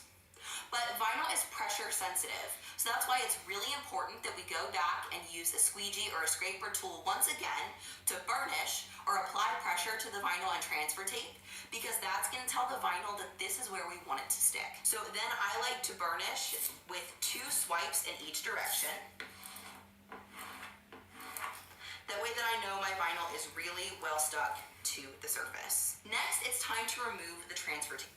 But vinyl is pressure sensitive, so that's why it's really important that we go back and use a squeegee or a scraper tool once again to burnish or apply pressure to the vinyl and transfer tape, because that's going to tell the vinyl that this is where we want it to stick. So then I like to burnish with 2 swipes in each direction. That way that I know my vinyl is really well stuck to the surface. Next, it's time to remove the transfer tape.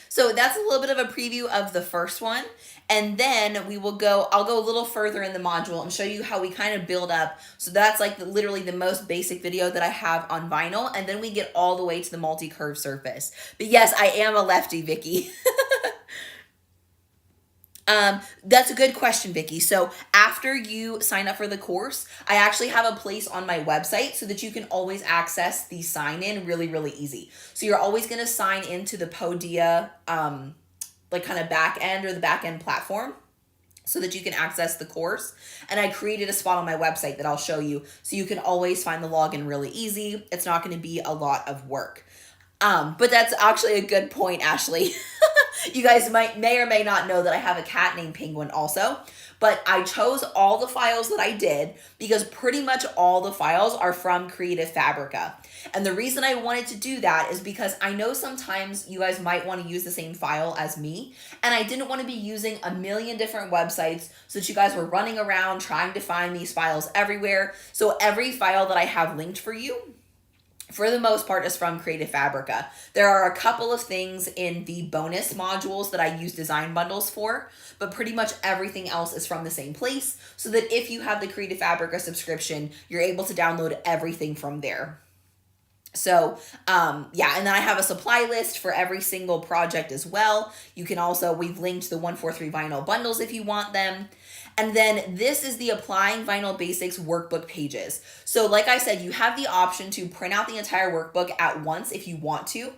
So that's a little bit of a preview of the first one. And then I'll go a little further in the module and show you how we kind of build up. So that's like literally the most basic video that I have on vinyl. And then we get all the way to the multi-curve surface. But yes, I am a lefty, Vicky. That's a good question, Vicky. So after you sign up for the course, I actually have a place on my website so that you can always access the sign in really, really easy. So you're always going to sign into the Podia, like kind of back end or the back end platform so that you can access the course. And I created a spot on my website that I'll show you so you can always find the login really easy. It's not going to be a lot of work. But that's actually a good point, Ashley. You guys may or may not know that I have a cat named Penguin also, but I chose all the files that I did because pretty much all the files are from Creative Fabrica. And the reason I wanted to do that is because I know sometimes you guys might want to use the same file as me, and I didn't want to be using a million different websites so that you guys were running around trying to find these files everywhere. So every file that I have linked for you, for the most part, is from Creative Fabrica. There are a couple of things in the bonus modules that I use design bundles for, but pretty much everything else is from the same place, so that if you have the Creative Fabrica subscription, you're able to download everything from there. So, yeah, and then I have a supply list for every single project as well. You can also, we've linked the 143 vinyl bundles if you want them. And then this is the Applying Vinyl Basics workbook pages. So like I said, you have the option to print out the entire workbook at once if you want to.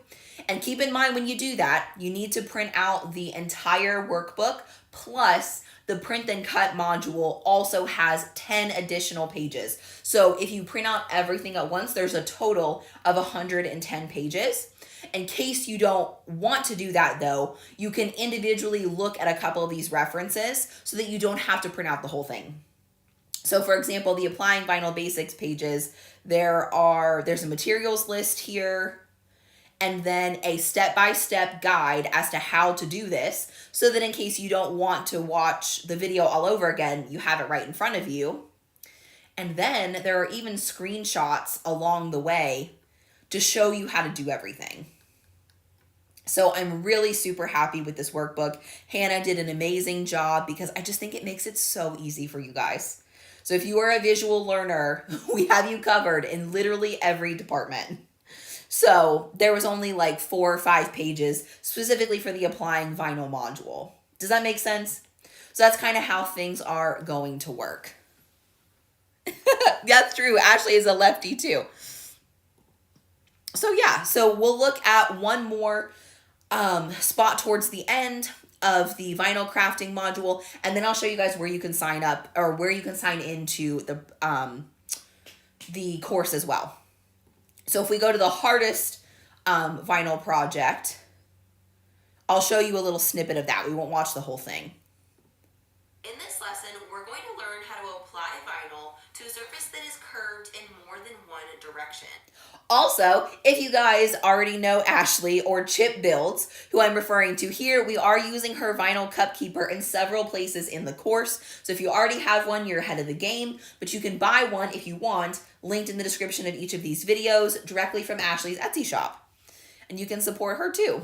And keep in mind when you do that, you need to print out the entire workbook, plus the print then cut module also has 10 additional pages. So if you print out everything at once, there's a total of 110 pages. In case you don't want to do that though, you can individually look at a couple of these references so that you don't have to print out the whole thing. So for example, the Applying Vinyl Basics pages, there's a materials list here, and then a step-by-step guide as to how to do this, so that in case you don't want to watch the video all over again, you have it right in front of you. And then there are even screenshots along the way to show you how to do everything. So I'm really super happy with this workbook. Hannah did an amazing job because I just think it makes it so easy for you guys. So if you are a visual learner, we have you covered in literally every department. So there was only like 4 or 5 pages specifically for the Applying Vinyl module. Does that make sense? So that's kind of how things are going to work. That's true. Ashley is a lefty too. So yeah, so we'll look at one more spot towards the end of the vinyl crafting module, and then I'll show you guys where you can sign up or where you can sign into the course as well. So if we go to the hardest vinyl project, I'll show you a little snippet of that. We won't watch the whole thing. In this lesson, we're going to learn how to apply vinyl to a surface that is curved in more than one direction. Also, if you guys already know Ashley or Chip Builds, who I'm referring to here, we are using her vinyl cup keeper in several places in the course. So if you already have one, you're ahead of the game, but you can buy one if you want, linked in the description of each of these videos directly from Ashley's Etsy shop. And you can support her too.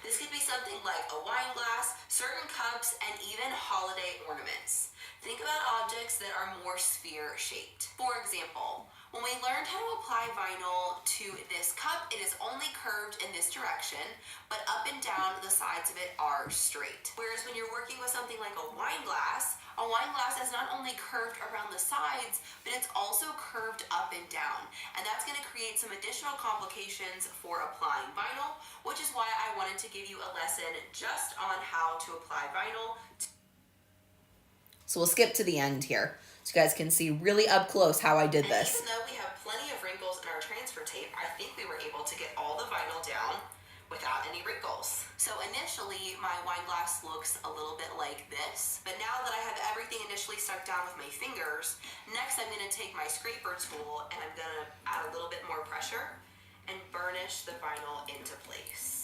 This could be something like a wine glass, certain cups, and even holiday ornaments. Think about objects that are more sphere-shaped. For example, when we learned how to apply vinyl to this cup, it is only curved in this direction, but up and down the sides of it are straight. Whereas when you're working with something like a wine glass is not only curved around the sides, but it's also curved up and down. And that's going to create some additional complications for applying vinyl, which is why I wanted to give you a lesson just on how to apply vinyl. So we'll skip to the end here, so you guys can see really up close how I did this. Even though we have plenty of wrinkles in our transfer tape, I think we were able to get all the vinyl down without any wrinkles. So initially, my wine glass looks a little bit like this, but now that I have everything initially stuck down with my fingers, next I'm going to take my scraper tool and I'm going to add a little bit more pressure and burnish the vinyl into place.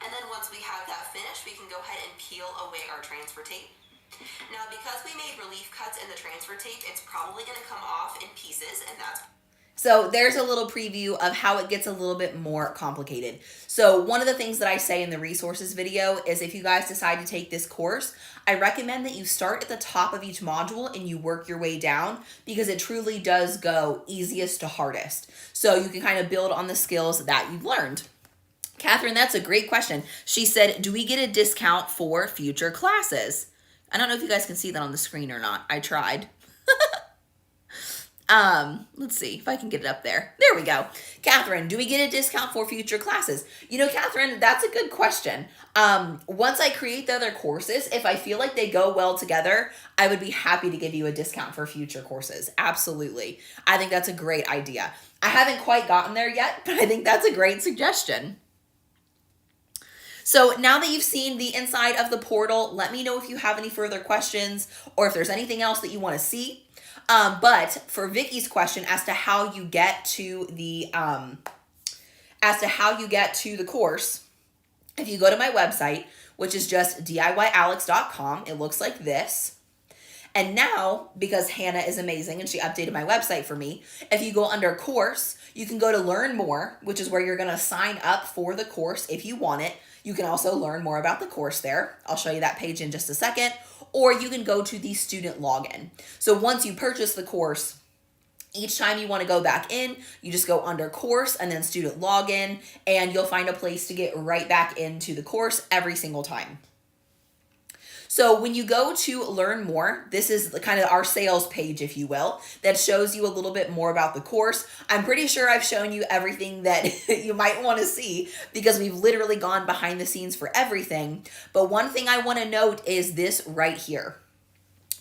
And then once we have that finished, we can go ahead and peel away our transfer tape. Now, because we made relief cuts in the transfer tape, it's probably going to come off in pieces, and that's so there's a little preview of how it gets a little bit more complicated. So one of the things that I say in the resources video is if you guys decide to take this course, I recommend that you start at the top of each module and you work your way down, because it truly does go easiest to hardest. So you can kind of build on the skills that you've learned. Catherine, that's a great question. She said, do we get a discount for future classes? I don't know if you guys can see that on the screen or not. I tried. Let's see if I can get it up there. There we go. Catherine, do we get a discount for future classes? You know, Catherine, that's a good question. Once I create the other courses, if I feel like they go well together, I would be happy to give you a discount for future courses. Absolutely. I think that's a great idea. I haven't quite gotten there yet, but I think that's a great suggestion. So now that you've seen the inside of the portal, let me know if you have any further questions or if there's anything else that you want to see. But for Vicky's question as to how you get to the course, if you go to my website, which is just DIYAlex.com, it looks like this. And now, because Hannah is amazing and she updated my website for me, if you go under course, you can go to learn more, which is where you're going to sign up for the course if you want it. You can also learn more about the course there. I'll show you that page in just a second. Or you can go to the student login. So once you purchase the course, each time you want to go back in, you just go under course and then student login, and you'll find a place to get right back into the course every single time. So when you go to learn more, this is kind of our sales page, if you will, that shows you a little bit more about the course. I'm pretty sure I've shown you everything that you might want to see, because we've literally gone behind the scenes for everything. But one thing I want to note is this right here.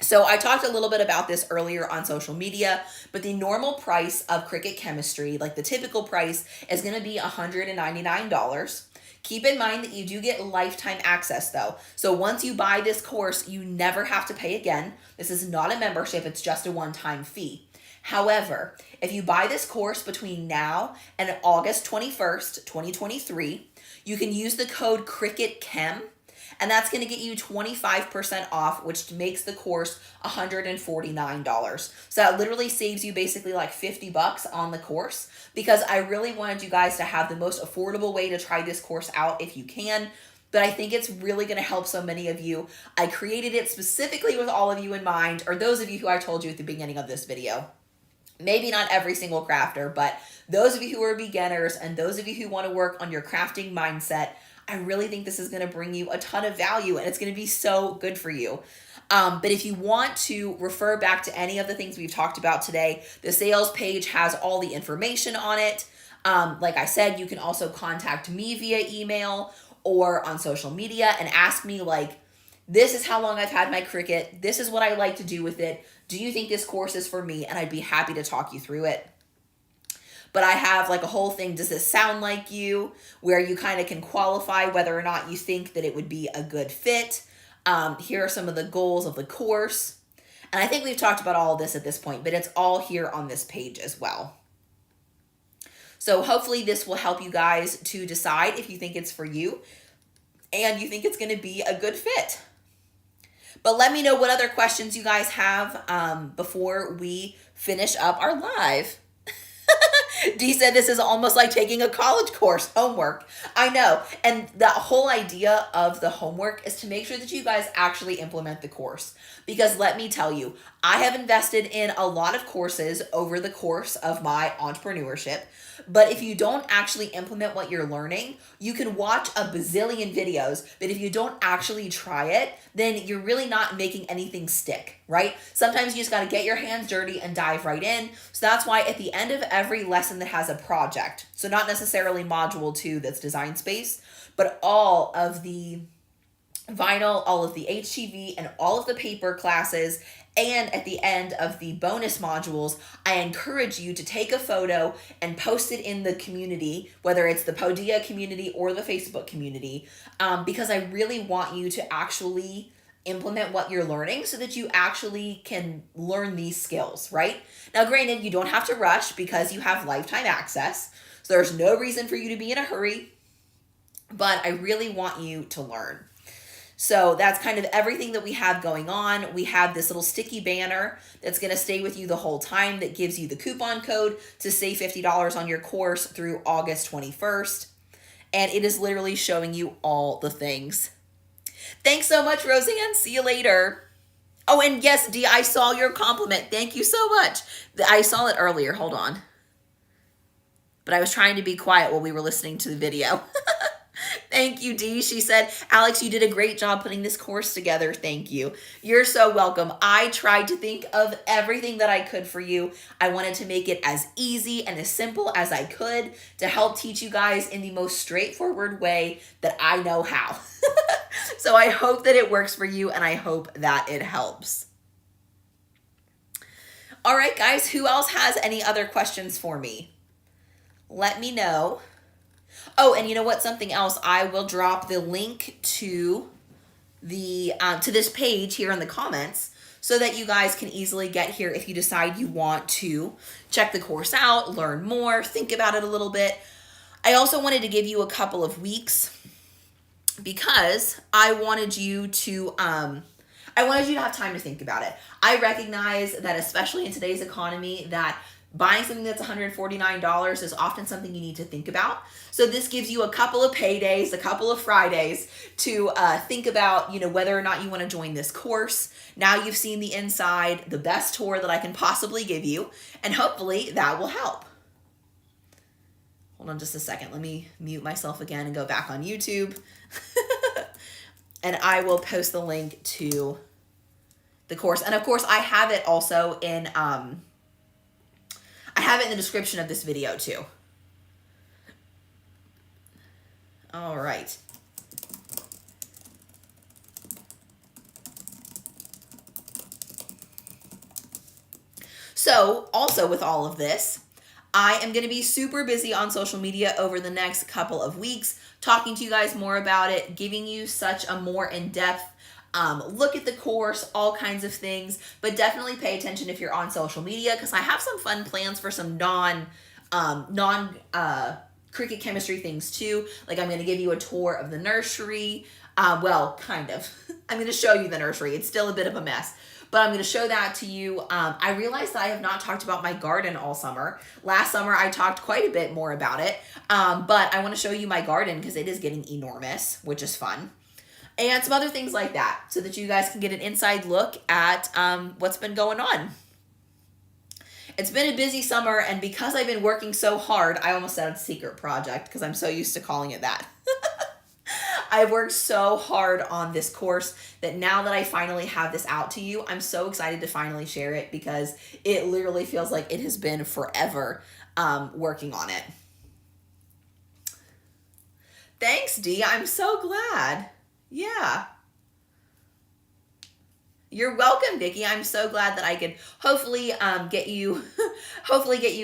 So I talked a little bit about this earlier on social media, but the normal price of Cricut Chemistry, like the typical price, is going to be $199. Keep in mind that you do get lifetime access though. So once you buy this course, you never have to pay again. This is not a membership, it's just a one-time fee. However, if you buy this course between now and August 21st, 2023, you can use the code CRICUTCHEM, and that's going to get you 25% off, which makes the course $149. So that literally saves you basically like $50 on the course, because I really wanted you guys to have the most affordable way to try this course out if you can. But I think it's really going to help so many of you. I created it specifically with all of you in mind, or those of you who I told you at the beginning of this video. Maybe not every single crafter, but those of you who are beginners and those of you who want to work on your crafting mindset, I really think this is going to bring you a ton of value, and it's going to be so good for you. But if you want to refer back to any of the things we've talked about today, the sales page has all the information on it. Like I said, you can also contact me via email or on social media and ask me, like, this is how long I've had my Cricut. This is what I like to do with it. Do you think this course is for me? And I'd be happy to talk you through it. But I have like a whole thing, does this sound like you, where you kind of can qualify whether or not you think that it would be a good fit. Here are some of the goals of the course. And I think we've talked about all of this at this point, but it's all here on this page as well. So hopefully this will help you guys to decide if you think it's for you and you think it's going to be a good fit. But let me know what other questions you guys have before we finish up our live. Dee said this is almost like taking a college course, homework. I know. And the whole idea of the homework is to make sure that you guys actually implement the course. Because let me tell you, I have invested in a lot of courses over the course of my entrepreneurship. But if you don't actually implement what you're learning, you can watch a bazillion videos, but if you don't actually try it, then you're really not making anything stick, right? Sometimes you just got to get your hands dirty and dive right in. So that's why at the end of every lesson that has a project, so not necessarily module 2 that's design space, but all of the vinyl, all of the HTV, and all of the paper classes, and at the end of the bonus modules, I encourage you to take a photo and post it in the community, whether it's the Podia community or the Facebook community, because I really want you to actually implement what you're learning so that you actually can learn these skills, right? Now, granted, you don't have to rush because you have lifetime access, so there's no reason for you to be in a hurry, but I really want you to learn. So that's kind of everything that we have going on. We have this little sticky banner that's going to stay with you the whole time that gives you the coupon code to save $50 on your course through August 21st. And it is literally showing you all the things. Thanks so much, Roseanne. See you later. Oh, and yes, Dee, I saw your compliment. Thank you so much. I saw it earlier. Hold on. But I was trying to be quiet while we were listening to the video. Thank you, Dee. She said, Alex, you did a great job putting this course together. Thank you. You're so welcome. I tried to think of everything that I could for you. I wanted to make it as easy and as simple as I could to help teach you guys in the most straightforward way that I know how. So I hope that it works for you, and I hope that it helps. All right, guys, who else has any other questions for me? Let me know. Oh, and you know what? Something else. I will drop the link to the to this page here in the comments so that you guys can easily get here if you decide you want to check the course out, learn more, think about it a little bit. I also wanted to give you a couple of weeks because I wanted you to have time to think about it. I recognize that especially in today's economy that buying something that's $149 is often something you need to think about. So this gives you a couple of paydays, a couple of Fridays to think about, whether or not you want to join this course. Now you've seen the inside, the best tour that I can possibly give you, and hopefully that will help. Hold on just a second. Let me mute myself again and go back on YouTube. And I will post the link to the course. And of course, I have it also in the description of this video too. All right. So also with all of this, I am going to be super busy on social media over the next couple of weeks, talking to you guys more about it, giving you such a more in-depth look at the course, all kinds of things, but definitely pay attention if you're on social media because I have some fun plans for some Cricut chemistry things too. Like I'm going to give you a tour of the nursery. Well, kind of. I'm going to show you the nursery. It's still a bit of a mess, but I'm going to show that to you. I realized that I have not talked about my garden all summer. Last summer, I talked quite a bit more about it, but I want to show you my garden because it is getting enormous, which is fun. And some other things like that so that you guys can get an inside look at what's been going on. It's been a busy summer, and because I've been working so hard, I almost said secret project because I'm so used to calling it that. I've worked so hard on this course that now that I finally have this out to you, I'm so excited to finally share it because it literally feels like it has been forever working on it. Thanks, Dee. I'm so glad. Yeah. You're welcome, Vicki. I'm so glad that I could hopefully get you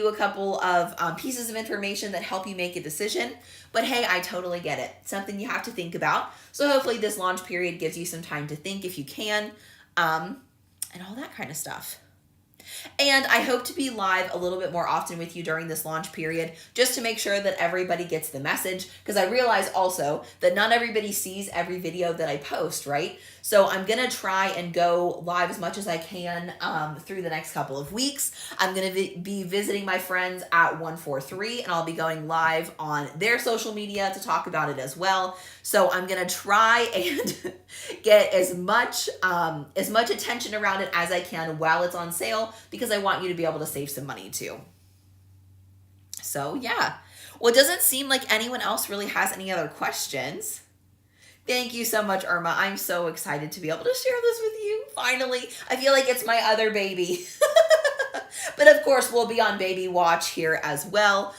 a couple of pieces of information that help you make a decision. But hey, I totally get it. Something you have to think about. So hopefully this launch period gives you some time to think if you can, and all that kind of stuff. And I hope to be live a little bit more often with you during this launch period, just to make sure that everybody gets the message, because I realize also that not everybody sees every video that I post, right? So I'm going to try and go live as much as I can through the next couple of weeks. I'm going to be visiting my friends at 143, and I'll be going live on their social media to talk about it as well. So I'm going to try and get as much attention around it as I can while it's on sale, because I want you to be able to save some money too. So yeah. Well, it doesn't seem like anyone else really has any other questions. Thank you so much, Irma. I'm so excited to be able to share this with you. Finally, I feel like it's my other baby. But of course, we'll be on baby watch here as well.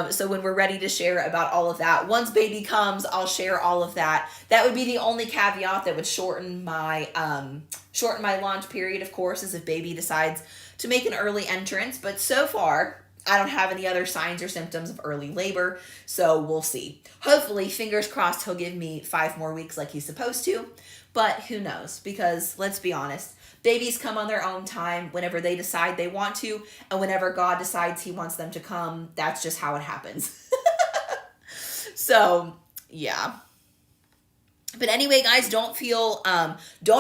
So when we're ready to share about all of that, once baby comes, I'll share all of that. That would be the only caveat that would shorten my launch period, of course, is if baby decides to make an early entrance. But so far, I don't have any other signs or symptoms of early labor, so we'll see. Hopefully, fingers crossed, he'll give me 5 more weeks like he's supposed to, but who knows? Because let's be honest, babies come on their own time whenever they decide they want to, and whenever God decides he wants them to come, that's just how it happens. So, yeah. But anyway, guys, don't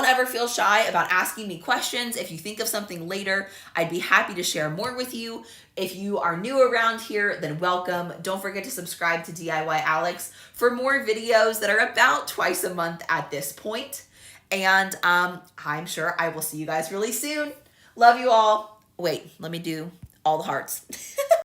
ever feel shy about asking me questions. If you think of something later, I'd be happy to share more with you. If you are new around here, then welcome. Don't forget to subscribe to DIY Alex for more videos that are about twice a month at this point. And I'm sure I will see you guys really soon. Love you all. Wait, let me do all the hearts.